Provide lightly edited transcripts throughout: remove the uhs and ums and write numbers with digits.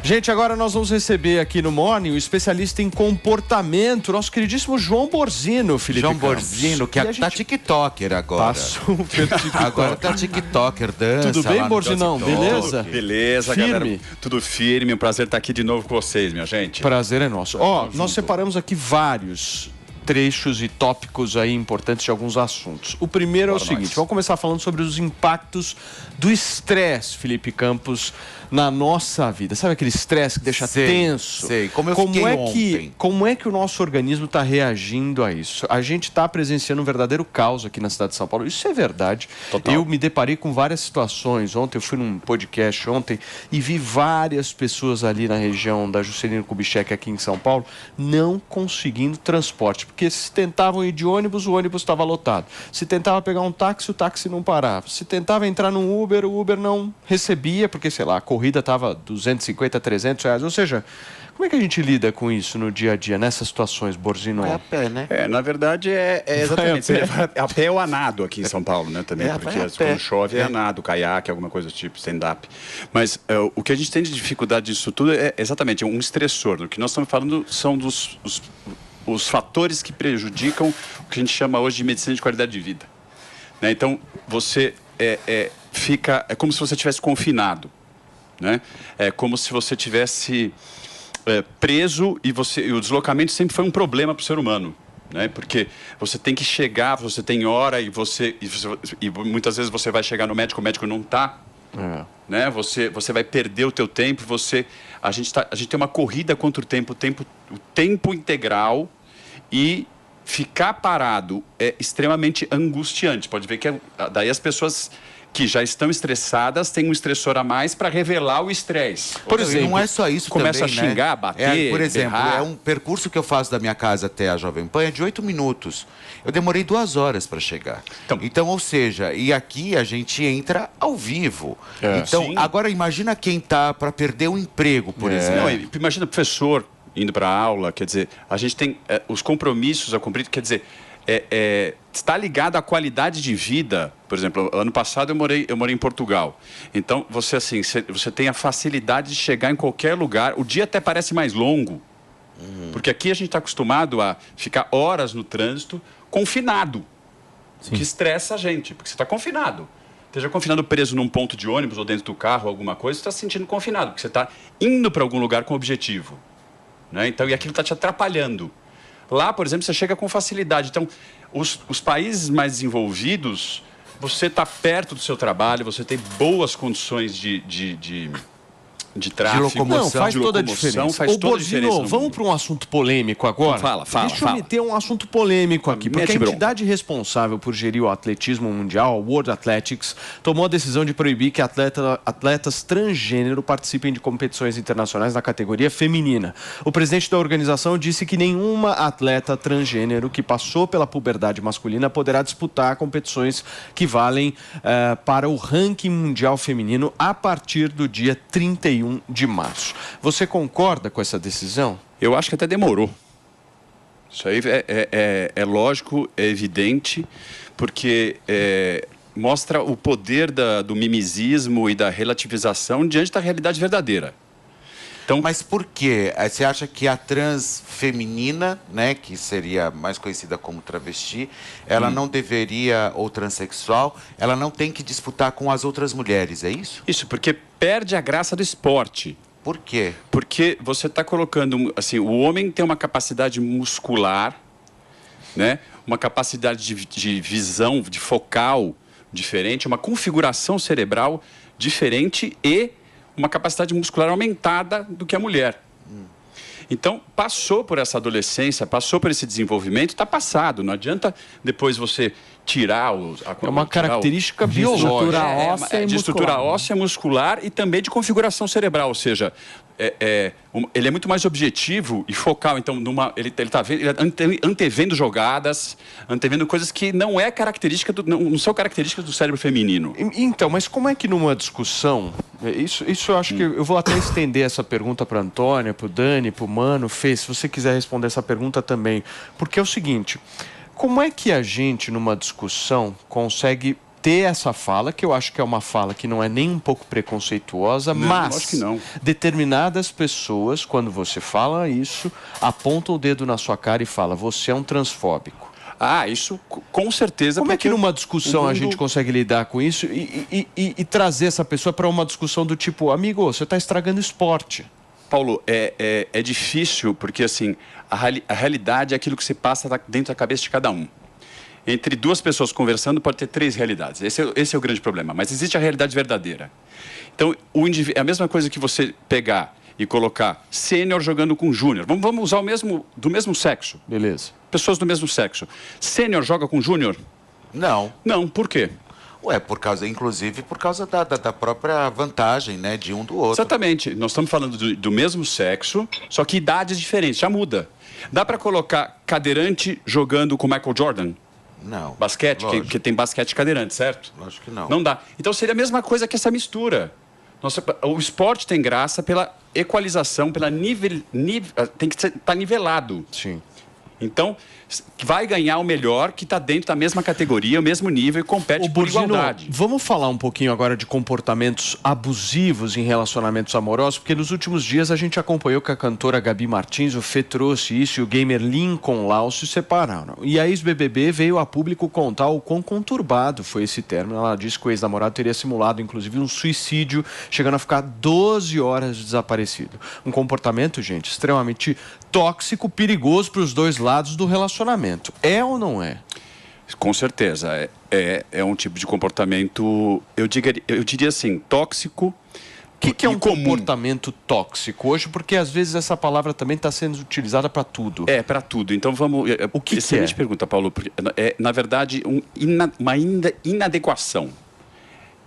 Gente, agora nós vamos receber aqui no Morning o especialista em comportamento, nosso queridíssimo João Borzino, Felipe João Campos. Borzino, que tá tiktoker agora. Tá super tiktoker. Agora tá tiktoker, dança. Tudo bem, Borzinão? Beleza? Beleza, firme. galera. Tudo firme. Um prazer estar aqui de novo com vocês, minha gente. Prazer é nosso. Nós separamos aqui vários trechos e tópicos aí importantes de alguns assuntos. O primeiro é o seguinte, vamos começar falando sobre os impactos do estresse, Felipe Campos, na nossa vida. Sabe aquele estresse que deixa tenso? Sei, como eu fiquei ontem. Como é que o nosso organismo está reagindo a isso? A gente está presenciando um verdadeiro caos aqui na cidade de São Paulo. Isso é verdade. Total. Eu me deparei com várias situações. Ontem eu fui num podcast e vi várias pessoas ali na região da Juscelino Kubitschek aqui em São Paulo não conseguindo transporte. Porque se tentavam ir de ônibus, o ônibus estava lotado. Se tentava pegar um táxi, o táxi não parava. Se tentava entrar num Uber, o Uber não recebia, porque, sei lá, a corrida estava 250, 300 reais. Ou seja, como é que a gente lida com isso no dia a dia, nessas situações, Borzino? Vai a pé, né? Na verdade, exatamente. A pé ou a nado aqui em São Paulo, né? Também, porque quando chove é a nado, caiaque, alguma coisa do tipo, stand-up. Mas o que a gente tem de dificuldade disso tudo é exatamente um estressor. O que nós estamos falando são os fatores que prejudicam o que a gente chama hoje de medicina de qualidade de vida. Né? Então, você é como se você estivesse confinado. Né? É como se você estivesse preso e o deslocamento sempre foi um problema para o ser humano. Né? Porque você tem que chegar, você tem hora e muitas vezes você vai chegar no médico, o médico não está. Né? Você vai perder o teu tempo. A gente tem uma corrida contra o tempo integral, e ficar parado é extremamente angustiante. Pode ver que daí as pessoas que já estão estressadas têm um estressor a mais para revelar o estresse. Por exemplo, não é só isso começa também, a xingar, né? bater, por exemplo, berrar. é um percurso que eu faço da minha casa até a Jovem Pan, é de 8 minutos. Eu demorei 2 horas para chegar. Então, ou seja, e aqui a gente entra ao vivo. Então, sim. Agora imagina quem tá para perder o emprego, por exemplo. Não, imagina o professor indo para a aula, quer dizer, a gente tem os compromissos a cumprir, quer dizer, está ligado à qualidade de vida. Por exemplo, ano passado eu morei em Portugal. Então, você tem a facilidade de chegar em qualquer lugar. O dia até parece mais longo. Porque aqui a gente está acostumado a ficar horas no trânsito confinado. Sim. Que estressa a gente, porque você está confinado. Esteja confinado preso num ponto de ônibus ou dentro do carro, alguma coisa, você está se sentindo confinado, porque você está indo para algum lugar com objetivo. Né? Então, e aquilo está te atrapalhando. Lá, por exemplo, você chega com facilidade. Então, os países mais desenvolvidos, você está perto do seu trabalho, você tem boas condições de tráfego. De locomoção. Não, faz toda a diferença. Ô, Borzino, vamos para um assunto polêmico agora? Fala. Deixa eu meter um assunto polêmico aqui, porque a entidade responsável por gerir o atletismo mundial, o World Athletics, tomou a decisão de proibir que atletas transgênero participem de competições internacionais na categoria feminina. O presidente da organização disse que nenhuma atleta transgênero que passou pela puberdade masculina poderá disputar competições que valem para o ranking mundial feminino a partir do dia 31 de março. Você concorda com essa decisão? Eu acho que até demorou. Isso aí é lógico, é evidente, porque mostra o poder do mimizismo e da relativização diante da realidade verdadeira. Então, mas por quê? Você acha que a trans feminina, né, que seria mais conhecida como travesti, ela não deveria, ou transexual, ela não tem que disputar com as outras mulheres, é isso? Isso, porque perde a graça do esporte. Por quê? Porque você está colocando, assim, o homem tem uma capacidade muscular, né, uma capacidade de visão, de focal diferente, uma configuração cerebral diferente e uma capacidade muscular aumentada do que a mulher. Então, passou por essa adolescência, passou por esse desenvolvimento, está passado. Não adianta depois você tirar é uma característica biológica. De estrutura óssea, muscular e também de configuração cerebral. Ou seja, ele é muito mais objetivo e focal. Então, ele está antevendo jogadas, antevendo coisas que não são características do cérebro feminino. Então, mas como é que numa discussão... Isso eu acho que eu vou até estender essa pergunta para a Antônia, para o Dani, para o Mano, Fê, se você quiser responder essa pergunta também. Porque é o seguinte, como é que a gente, numa discussão, consegue ter essa fala, que eu acho que é uma fala que não é nem um pouco preconceituosa, mas acho que não. Determinadas pessoas, quando você fala isso, apontam o dedo na sua cara e falam, você é um transfóbico. Isso com certeza. Como é que numa discussão a gente consegue lidar com isso e trazer essa pessoa para uma discussão do tipo, amigo, você está estragando esporte? Paulo, é difícil porque assim, a realidade é aquilo que se passa dentro da cabeça de cada um. Entre duas pessoas conversando pode ter 3 realidades. Esse é o grande problema. Mas existe a realidade verdadeira. Então, é a mesma coisa que você pegar e colocar sênior jogando com júnior. Vamos usar do mesmo sexo. Beleza. Pessoas do mesmo sexo. Sênior joga com júnior? Não. Não, por quê? Inclusive por causa da própria vantagem, né, de um do outro. Exatamente. Nós estamos falando do mesmo sexo, só que idades diferentes, já muda. Dá para colocar cadeirante jogando com Michael Jordan? Não. Basquete? Que tem basquete cadeirante, certo? Lógico que não. Não dá. Então seria a mesma coisa que essa mistura. O esporte tem graça pela equalização, pela tem que estar nivelado. Sim. Então, vai ganhar o melhor que está dentro da mesma categoria, o mesmo nível e compete por igualdade. Vamos falar um pouquinho agora de comportamentos abusivos em relacionamentos amorosos, porque nos últimos dias a gente acompanhou que a cantora Gabi Martins, o Fê trouxe isso, e o gamer Lincoln Lau se separaram. E a ex-BBB veio a público contar o quão conturbado foi esse término. Ela disse que o ex-namorado teria simulado, inclusive, um suicídio, chegando a ficar 12 horas desaparecido. Um comportamento, gente, extremamente tóxico, perigoso para os dois lados do relacionamento. É ou não é? Com certeza. É um tipo de comportamento, eu diria assim, tóxico. O que é um comportamento tóxico hoje? Porque às vezes essa palavra também está sendo utilizada para tudo. Para tudo. Então vamos... O que excelente pergunta, Paulo. Na verdade, uma inadequação.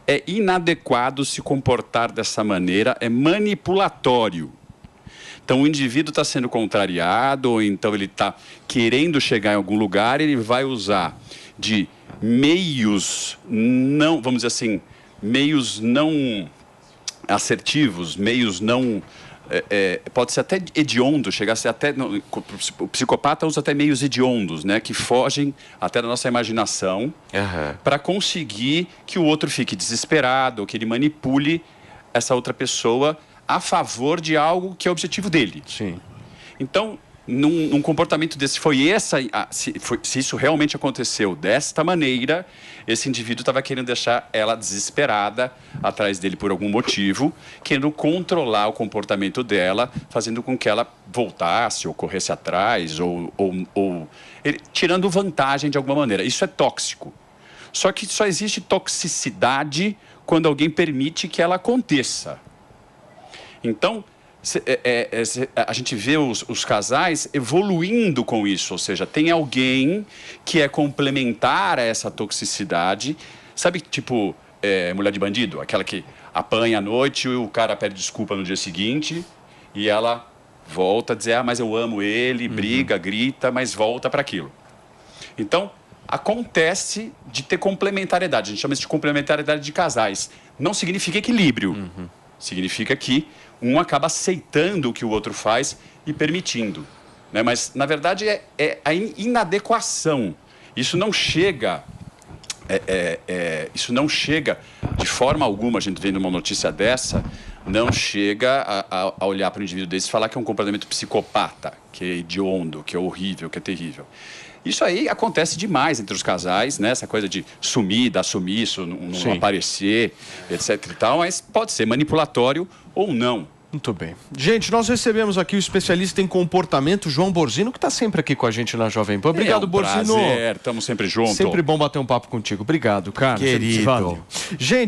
É inadequado se comportar dessa maneira, é manipulatório. Então, o indivíduo está sendo contrariado, ou então ele está querendo chegar em algum lugar, ele vai usar de meios não, vamos dizer assim, meios não assertivos, meios não... pode ser até hediondo, chegar a ser até... O psicopata usa até meios hediondos, né, que fogem até da nossa imaginação, para conseguir que o outro fique desesperado, ou que ele manipule essa outra pessoa a favor de algo que é o objetivo dele. Sim. Então, num comportamento desse, se isso realmente aconteceu desta maneira, esse indivíduo estava querendo deixar ela desesperada atrás dele por algum motivo, querendo controlar o comportamento dela, fazendo com que ela voltasse ou corresse atrás, tirando vantagem de alguma maneira. Isso é tóxico. Só que só existe toxicidade quando alguém permite que ela aconteça. Então, a gente vê os casais evoluindo com isso, ou seja, tem alguém que é complementar a essa toxicidade, sabe, tipo, mulher de bandido, aquela que apanha à noite e o cara pede desculpa no dia seguinte e ela volta a dizer, mas eu amo ele, briga, grita, mas volta para aquilo. Então, acontece de ter complementariedade, a gente chama isso de complementariedade de casais, não significa equilíbrio, significa que um acaba aceitando o que o outro faz e permitindo, né? Mas, na verdade, é a inadequação. Isso não chega... isso não chega de forma alguma, a gente vendo uma notícia dessa, não chega a olhar para o indivíduo desse e falar que é um comportamento psicopata, que é hediondo, que é horrível, que é terrível. Isso aí acontece demais entre os casais, né? Essa coisa de sumir, dar sumiço, não aparecer, etc e tal, mas pode ser manipulatório ou não. Muito bem. Gente, nós recebemos aqui o especialista em comportamento, João Borzino, que está sempre aqui com a gente na Jovem Pan. Obrigado, Borzino. Prazer, estamos sempre juntos. Sempre bom bater um papo contigo. Obrigado, cara. Querido. Valeu. Gente...